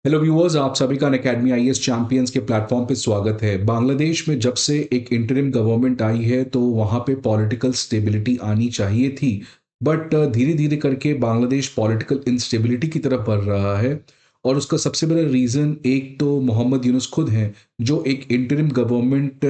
Hello viewers, आप सभी का अनअकैडमी आईएएस चैंपियंस के प्लेटफॉर्म पे स्वागत है। बांग्लादेश में जब से एक इंटरिम गवर्नमेंट आई है तो वहाँ पे पॉलिटिकल स्टेबिलिटी आनी चाहिए थी, बट धीरे धीरे करके बांग्लादेश पॉलिटिकल इंस्टेबिलिटी की तरफ बढ़ रहा है। और उसका सबसे बड़ा रीज़न एक तो मोहम्मद यूनुस खुद हैं, जो एक इंटरिम गवर्नमेंट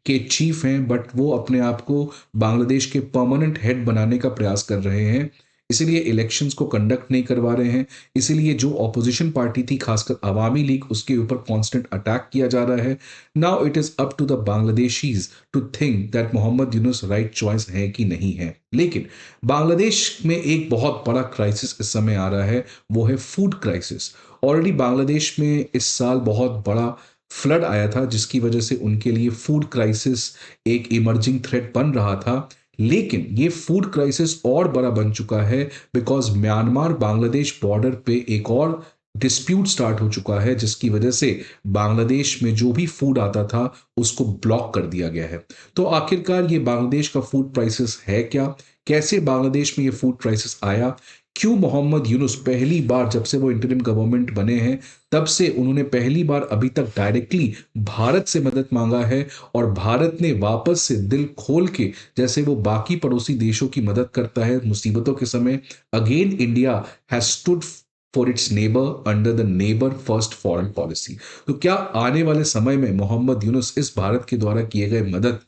के चीफ हैं, बट वो अपने आप को बांग्लादेश के परमानेंट हेड बनाने का प्रयास कर रहे हैं। इसीलिए इलेक्शंस को कंडक्ट नहीं करवा रहे हैं। इसीलिए जो ऑपोजिशन पार्टी थी, खासकर अवामी लीग, उसके ऊपर कांस्टेंट अटैक किया जा रहा है। Now it is up to the Bangladeshis to think that Mohammad Yunus right choice है कि नहीं है। लेकिन बांग्लादेश में एक बहुत बड़ा क्राइसिस इस समय आ रहा है, वो है फूड क्राइसिस। ऑलरेडी बांग्लादेश में इस साल बहुत बड़ा फ्लड आया था, जिसकी वजह से उनके लिए फूड क्राइसिस एक इमर्जिंग थ्रेट बन रहा था। लेकिन ये फूड क्राइसिस और बड़ा बन चुका है, बिकॉज म्यांमार बांग्लादेश बॉर्डर पे एक और डिस्प्यूट स्टार्ट हो चुका है, जिसकी वजह से बांग्लादेश में जो भी फूड आता था उसको ब्लॉक कर दिया गया है। तो आखिरकार ये बांग्लादेश का फूड क्राइसिस है क्या? कैसे बांग्लादेश में ये फूड क्राइसिस आया? क्यों मोहम्मद यूनुस पहली बार, जब से वो इंटरिम गवर्नमेंट बने हैं, तब से उन्होंने पहली बार अभी तक डायरेक्टली भारत से मदद मांगा है, और भारत ने वापस से दिल खोल के, जैसे वो बाकी पड़ोसी देशों की मदद करता है मुसीबतों के समय, again India has stood for its neighbour under the neighbour first foreign policy. तो क्या आने वाले समय में मोहम्मद यूनुस इस भारत के द्वारा किए गए मदद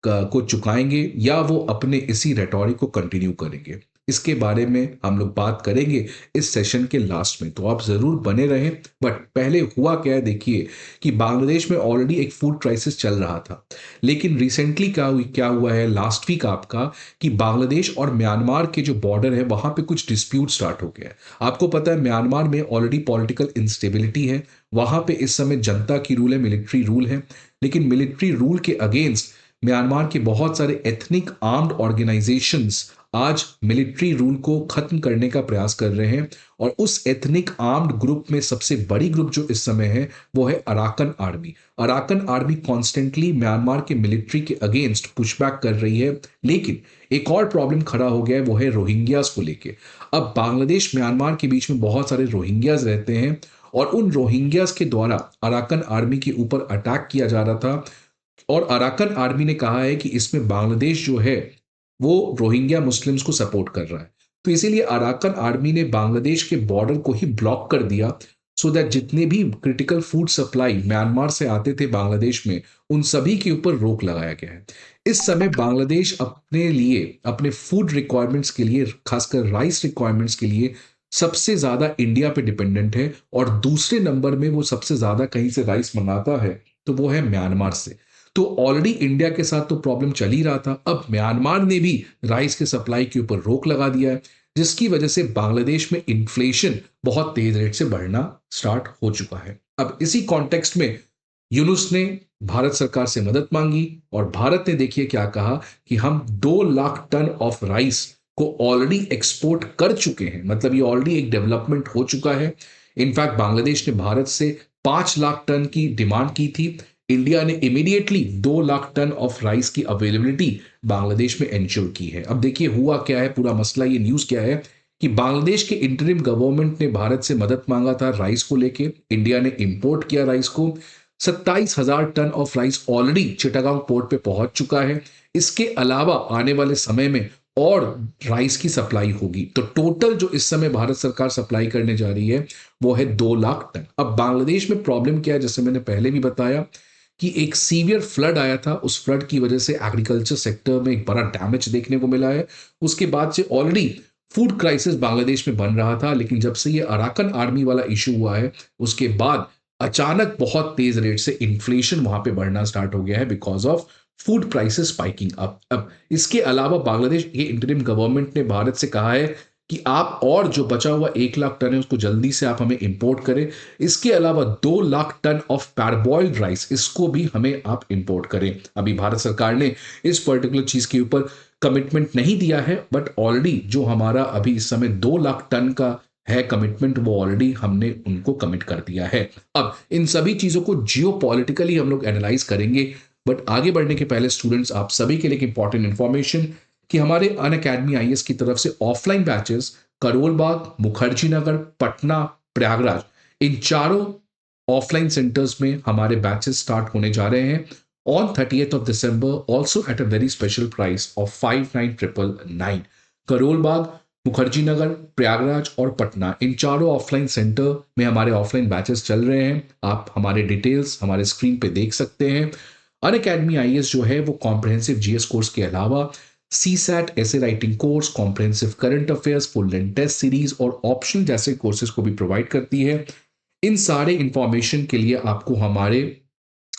को चुकाएंगे, या वो अपने इसी रेटोरिक को कंटिन्यू करेंगे? इसके बारे में हम लोग बात करेंगे इस सेशन के लास्ट में, तो आप जरूर बने रहें। बट पहले हुआ क्या है, देखिए कि बांग्लादेश में ऑलरेडी एक फूड क्राइसिस चल रहा था। लेकिन रिसेंटली क्या हुआ है लास्ट वीक आपका, कि बांग्लादेश और म्यांमार के जो बॉर्डर है वहां पे कुछ डिस्प्यूट स्टार्ट हो गया है। आपको पता है म्यांमार में ऑलरेडी पॉलिटिकल इंस्टेबिलिटी है। वहां पे इस समय जनता की रूल है, मिलिट्री रूल है। लेकिन मिलिट्री रूल के अगेंस्ट म्यांमार के बहुत सारे एथनिक आर्म्ड ऑर्गेनाइजेशंस आज मिलिट्री रूल को खत्म करने का प्रयास कर रहे हैं। और उस एथनिक आर्म्ड ग्रुप में सबसे बड़ी ग्रुप जो इस समय है वो है Arakan army. Arakan army constantly Myanmar के मिलिट्री के अगेंस्ट पुशबैक कर रही है। लेकिन एक और प्रॉब्लम खड़ा हो गया है, वो है रोहिंग्यास को लेके। अब बांग्लादेश म्यांमार के बीच में बहुत सारे रोहिंग्यास रहते हैं, और उन रोहिंग्यास के द्वारा अराकन आर्मी के ऊपर अटैक किया जा रहा था। और अराकन आर्मी ने कहा है कि इसमें बांग्लादेश जो है वो रोहिंग्या मुस्लिम्स को सपोर्ट कर रहा है। तो इसीलिए अराकन आर्मी ने बांग्लादेश के बॉर्डर को ही ब्लॉक कर दिया, सो दैट जितने भी क्रिटिकल फूड सप्लाई म्यांमार से आते थे बांग्लादेश में, उन सभी के ऊपर रोक लगाया गया है। इस समय बांग्लादेश अपने लिए, अपने फूड रिक्वायरमेंट्स के लिए, खासकर राइस रिक्वायरमेंट्स के लिए सबसे ज्यादा इंडिया पे डिपेंडेंट है। और दूसरे नंबर में वो सबसे ज्यादा कहीं से राइस मंगाता है तो वो है म्यांमार से। तो ऑलरेडी इंडिया के साथ तो प्रॉब्लम चल ही रहा था, अब म्यांमार ने भी राइस के सप्लाई के ऊपर रोक लगा दिया है, जिसकी वजह से बांग्लादेश में इन्फ्लेशन बहुत तेज रेट से बढ़ना स्टार्ट हो चुका है। अब इसी कॉन्टेक्स्ट में यूनुस ने भारत सरकार से मदद मांगी, और भारत ने देखिए क्या कहा कि हम 2 लाख टन ऑफ राइस को ऑलरेडी एक्सपोर्ट कर चुके हैं। मतलब ये ऑलरेडी एक डेवलपमेंट हो चुका है। इनफैक्ट बांग्लादेश ने भारत से 5 लाख टन की डिमांड की थी। इंडिया ने immediately 2 lakh ton of rice की अवेलेबिलिटी बांग्लादेश में इंश्योर की है। अब देखिए हुआ क्या है, पूरा मसला, ये न्यूज क्या है कि बांग्लादेश के इंटरिम गवर्नमेंट ने भारत से मदद मांगा था राइस को लेके। इंडिया ने इंपोर्ट किया राइस को। 27,000 ton of rice already Chittagong port पे पहुंच चुका है। इसके अलावा आने वाले समय में और राइस की सप्लाई होगी। तो टोटल जो इस समय भारत सरकार सप्लाई करने जा रही है वो है 2 लाख टन। अब बांग्लादेश में प्रॉब्लम क्या है, जैसे मैंने पहले भी बताया कि एक सीवियर फ्लड आया था। उस फ्लड की वजह से एग्रीकल्चर सेक्टर में एक बड़ा डैमेज देखने को मिला है। उसके बाद से ऑलरेडी फूड क्राइसिस बांग्लादेश में बन रहा था, लेकिन जब से ये अराकन आर्मी वाला इशू हुआ है उसके बाद अचानक बहुत तेज रेट से इन्फ्लेशन वहां पे बढ़ना स्टार्ट हो गया है, because of food prices spiking up. अब इसके अलावा बांग्लादेश ये इंटरिम गवर्नमेंट ने भारत से कहा है कि आप और जो बचा हुआ 1 लाख टन है उसको जल्दी से आप हमें इंपोर्ट करें। इसके अलावा 2 लाख टन ऑफ पैरबॉइल्ड राइस, इसको भी हमें आप इंपोर्ट करें। अभी भारत सरकार ने इस पर्टिकुलर चीज के ऊपर कमिटमेंट नहीं दिया है, बट ऑलरेडी जो हमारा अभी इस समय 2 लाख टन का है कमिटमेंट, वो ऑलरेडी हमने उनको कमिट कर दिया है। अब इन सभी चीजों को जियो पॉलिटिकली हम लोग एनालाइज करेंगे। बट आगे बढ़ने के पहले स्टूडेंट्स, आप सभी के लिए इंपॉर्टेंट इंफॉर्मेशन कि हमारे अनअकैडमी आईएएस की तरफ से ऑफलाइन बैचेस करोल बाग, मुखर्जी नगर, पटना, प्रयागराज, इन चारों ऑफलाइन सेंटर्स में हमारे बैचेस स्टार्ट होने जा रहे हैं on 30th of December, also at a very special price of 59,999। Karol Bagh, Mukherjee Nagar, Prayagraj और पटना, इन चारों ऑफलाइन सेंटर में हमारे ऑफलाइन बैचेस चल रहे हैं। आप हमारे डिटेल्स हमारे स्क्रीन पे देख सकते हैं। अनअकैडमी आईएएस जो है वो कॉम्प्रहेंसिव जीएस कोर्स के अलावा सी सैट, ऐसे writing course, comprehensive current affairs, full length test series और ऑप्शनल जैसे कोर्सेज को भी प्रोवाइड करती है। इन सारे इंफॉर्मेशन के लिए आपको हमारे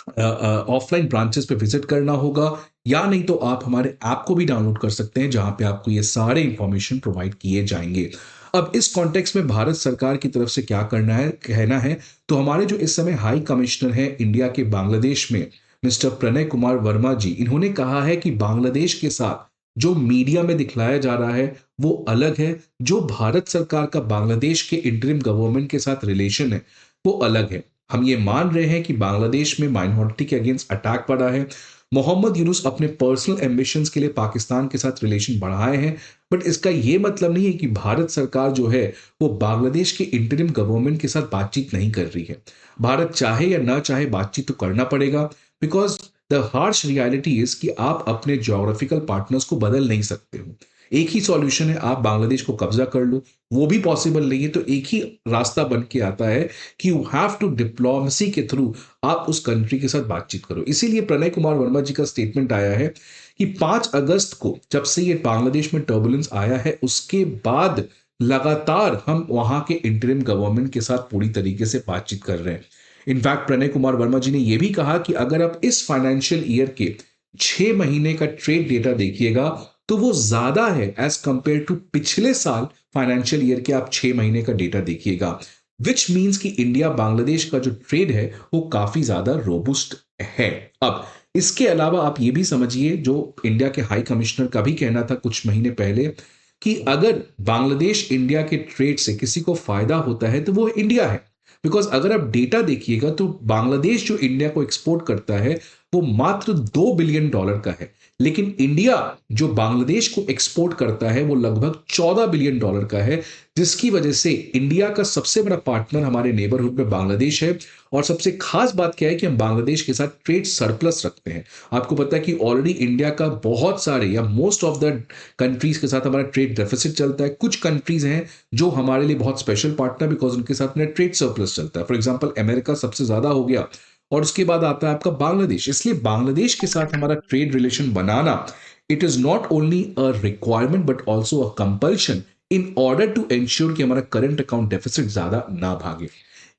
ऑफलाइन ब्रांचेस पे विजिट करना होगा, या नहीं तो आप हमारे ऐप को भी डाउनलोड कर सकते हैं जहां पे आपको ये सारे इंफॉर्मेशन प्रोवाइड किए जाएंगे। अब इस कॉन्टेक्स्ट में भारत सरकार की तरफ से क्या करना है कहना है, तो हमारे जो इस समय हाई कमिश्नर है इंडिया के बांग्लादेश में, मिस्टर प्रणय कुमार वर्मा जी, इन्होंने कहा है कि बांग्लादेश के साथ जो मीडिया में दिखलाया जा रहा है वो अलग है, जो भारत सरकार का बांग्लादेश के इंटरिम गवर्नमेंट के साथ रिलेशन है वो अलग है। हम ये मान रहे हैं कि बांग्लादेश में माइनॉरिटी के अगेंस्ट अटैक पड़ा है। मोहम्मद यूनुस अपने पर्सनल एम्बिशंस के लिए पाकिस्तान के साथ रिलेशन बढ़ाए हैं, बट इसका ये मतलब नहीं है कि भारत सरकार जो है वो बांग्लादेश के इंटरिम गवर्नमेंट के साथ बातचीत नहीं कर रही है। भारत चाहे या ना चाहे बातचीत तो करना पड़ेगा, because the harsh reality is कि आप अपने ज्योग्राफिकल पार्टनर्स को बदल नहीं सकते हो। एक ही सॉल्यूशन है, आप बांग्लादेश को कब्जा कर लो, वो भी पॉसिबल नहीं है, तो एक ही रास्ता बन के आता है कि यू हैव टू डिप्लोमेसी के थ्रू आप उस कंट्री के साथ बातचीत करो। इसीलिए प्रणय कुमार वर्मा जी का स्टेटमेंट आया है कि 5 अगस्त को जब से ये बांग्लादेश में टर्बुलेंस आया है उसके बाद लगातार हम वहां के इंटरिम गवर्नमेंट के साथ पूरी तरीके से बातचीत कर रहे हैं। इनफैक्ट प्रणय कुमार वर्मा जी ने यह भी कहा कि अगर आप इस फाइनेंशियल ईयर के 6 महीने का ट्रेड डेटा देखिएगा तो वो ज्यादा है एज कंपेयर टू पिछले साल फाइनेंशियल ईयर के आप 6 महीने का डेटा देखिएगा, विच मीन्स कि इंडिया बांग्लादेश का जो ट्रेड है वो काफी ज्यादा रोबुस्ट है। अब इसके अलावा आप ये भी समझिए, जो इंडिया के हाई कमिश्नर का भी कहना था कुछ महीने पहले, कि अगर बांग्लादेश इंडिया के ट्रेड से किसी को फायदा होता है तो वो इंडिया है। बिकॉज अगर आप डेटा देखिएगा तो बांग्लादेश जो इंडिया को एक्सपोर्ट करता है वो मात्र $2 बिलियन का है, लेकिन इंडिया जो बांग्लादेश को एक्सपोर्ट करता है वो लगभग $14 बिलियन का है, जिसकी वजह से इंडिया का सबसे बड़ा पार्टनर हमारे नेबरहुड में बांग्लादेश है। और सबसे खास बात क्या है कि हम बांग्लादेश के साथ ट्रेड सरप्लस रखते हैं। आपको पता है कि ऑलरेडी इंडिया का बहुत सारे या मोस्ट ऑफ द कंट्रीज के साथ हमारा ट्रेड डेफिसिट चलता है। कुछ कंट्रीज हैं जो हमारे लिए बहुत स्पेशल पार्टनर, बिकॉज उनके साथ में ट्रेड सरप्लस चलता है। फॉर एग्जाम्पल अमेरिका सबसे ज्यादा हो गया और उसके बाद आता है आपका बांग्लादेश। इसलिए बांग्लादेश के साथ हमारा ट्रेड रिलेशन बनाना, it is not only a requirement but also a compulsion in order to ensure कि हमारा करंट अकाउंट डेफिसिट ज्यादा ना भागे।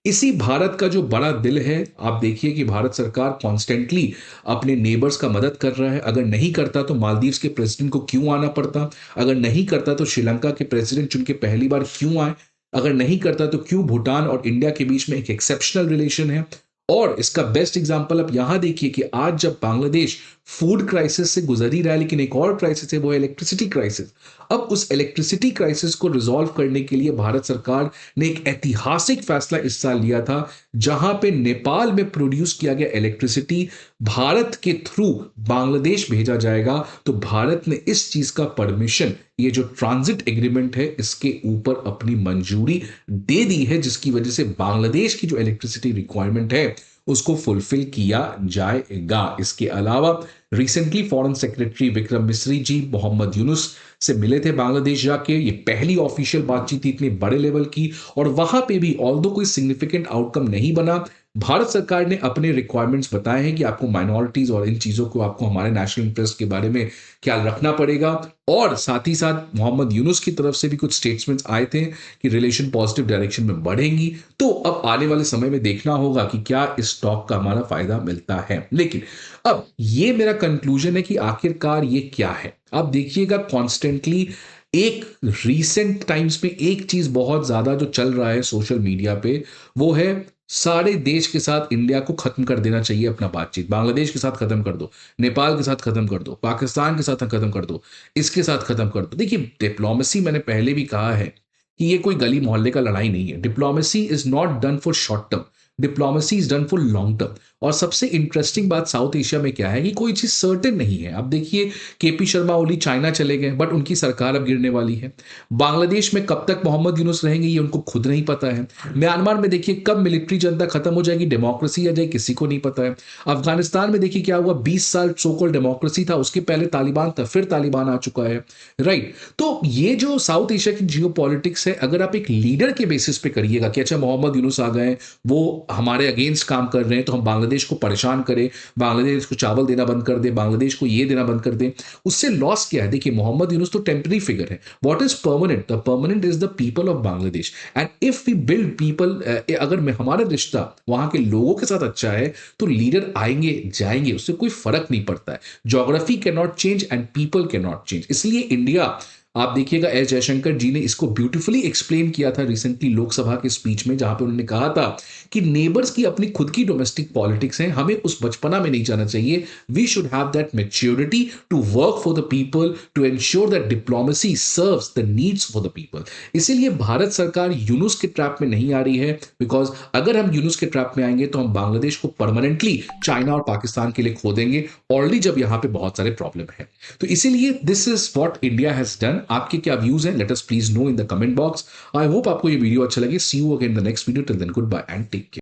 इसी भारत का जो बड़ा दिल है, आप देखिए कि भारत सरकार कॉन्स्टेंटली अपने नेबर्स का मदद कर रहा है। अगर नहीं करता तो मालदीव्स के प्रेसिडेंट को क्यों आना पड़ता, अगर नहीं करता तो श्रीलंका के प्रेसिडेंट चुन के पहली बार क्यों आए, अगर नहीं करता तो क्यों भूटान और इंडिया के बीच में एक एक्सेप्शनल रिलेशन है। और इसका बेस्ट एग्जांपल आप यहां देखिए कि आज जब बांग्लादेश फूड क्राइसिस से गुजर ही रहा है, लेकिन एक और क्राइसिस है, वो है इलेक्ट्रिसिटी क्राइसिस। अब उस इलेक्ट्रिसिटी क्राइसिस को रिजॉल्व करने के लिए भारत सरकार ने एक ऐतिहासिक फैसला इस साल लिया था, जहां पे नेपाल में प्रोड्यूस किया गया इलेक्ट्रिसिटी भारत के थ्रू बांग्लादेश भेजा जाएगा। तो भारत ने इस चीज का परमिशन, ये जो ट्रांजिट एग्रीमेंट है, इसके ऊपर अपनी मंजूरी दे दी है, जिसकी वजह से बांग्लादेश की जो इलेक्ट्रिसिटी रिक्वायरमेंट है उसको फुलफिल किया जाएगा। इसके अलावा recently foreign secretary Vikram Misri जी मोहम्मद यूनुस से मिले थे बांग्लादेश जाके। ये पहली ऑफिशियल बातचीत थी इतने बड़े लेवल की, और वहां पे भी ऑल्दो कोई सिग्निफिकेंट आउटकम नहीं बना। भारत सरकार ने अपने रिक्वायरमेंट्स बताए हैं कि आपको माइनॉरिटीज और इन चीजों को, आपको हमारे नेशनल इंटरेस्ट के बारे में ख्याल रखना पड़ेगा। और साथ ही साथ मोहम्मद यूनुस की तरफ से भी कुछ स्टेटमेंट्स आए थे कि रिलेशन पॉजिटिव डायरेक्शन में बढ़ेंगी। तो अब आने वाले समय में देखना होगा कि क्या इस टॉक का हमारा फायदा मिलता है। लेकिन अब ये मेरा कंक्लूजन है कि आखिरकार ये क्या है। आप देखिएगा कॉन्स्टेंटली एक रीसेंट टाइम्स में एक चीज बहुत ज्यादा जो चल रहा है सोशल मीडिया पे, वो है सारे देश के साथ इंडिया को खत्म कर देना चाहिए अपना बातचीत। बांग्लादेश के साथ खत्म कर दो, नेपाल के साथ खत्म कर दो, पाकिस्तान के साथ खत्म कर दो, इसके साथ खत्म कर दो। देखिए डिप्लोमेसी, मैंने पहले भी कहा है कि ये कोई गली मोहल्ले का लड़ाई नहीं है। Diplomacy is not done for short term, diplomacy is done for long term. और सबसे इंटरेस्टिंग बात साउथ एशिया में क्या है कि कोई चीज सर्टेन नहीं है। अब देखिए, केपी शर्मा ओली चाइना चले गए, बट उनकी सरकार अब गिरने वाली है। बांग्लादेश में कब तक मोहम्मद यूनुस रहेंगे ये उनको खुद नहीं पता है। म्यांमार में देखिए कब मिलिट्री जनता खत्म हो जाएगी, डेमोक्रेसी आ जाए, किसी को नहीं पता है। अफगानिस्तान में देखिए क्या हुआ, 20 साल सोकॉल्ड डेमोक्रेसी था, उसके पहले तालिबान था, फिर तालिबान आ चुका है। राइट। तो ये जो साउथ एशिया की जियो पॉलिटिक्स है, अगर आप एक लीडर के बेसिस पे करिएगा कि अच्छा मोहम्मद यूनुस आ गए, वो हमारे अगेंस्ट काम कर रहे हैं, तो हम बांग्लादेश को परेशान करें, बांग्लादेश को चावल देना बंद कर दे, बांग्लादेश को ये देना बंद कर दे, उससे लॉस क्या है? देखिए, मोहम्मद यूनुस तो टेम्पररी फिगर है। What is permanent? The permanent is the people of Bangladesh. And if we build people, अगर हमारा रिश्ता वहां के लोगों के साथ अच्छा है, तो लीडर आएंगे जाएंगे, उससे कोई फर्क नहीं पड़ता है। Geography can not change and people can not change. इसलिए इंडिया, आप देखिएगा एस जयशंकर जी ने इसको ब्यूटीफुली एक्सप्लेन किया था रिसेंटली लोकसभा के स्पीच में, जहां पे उन्होंने कहा था कि नेबर्स की अपनी खुद की डोमेस्टिक पॉलिटिक्स है, हमें उस बचपना में नहीं जाना चाहिए। We should have that maturity to work for the people, to ensure that diplomacy serves the needs for the people. इसीलिए भारत सरकार यूनुस के ट्रैप में नहीं आ रही है, बिकॉज अगर हम यूनुस के ट्रैप में आएंगे तो हम बांग्लादेश को परमानेंटली चाइना और पाकिस्तान के लिए खो देंगे, ऑलरेडी जब यहां पे बहुत सारे प्रॉब्लम है। तो इसीलिए this is what India has done. आपके क्या व्यूज हैं? Let us please know in the comment box. I hope आपको ये वीडियो अच्छा लगे। See you again in the next video. Till then good bye and take care.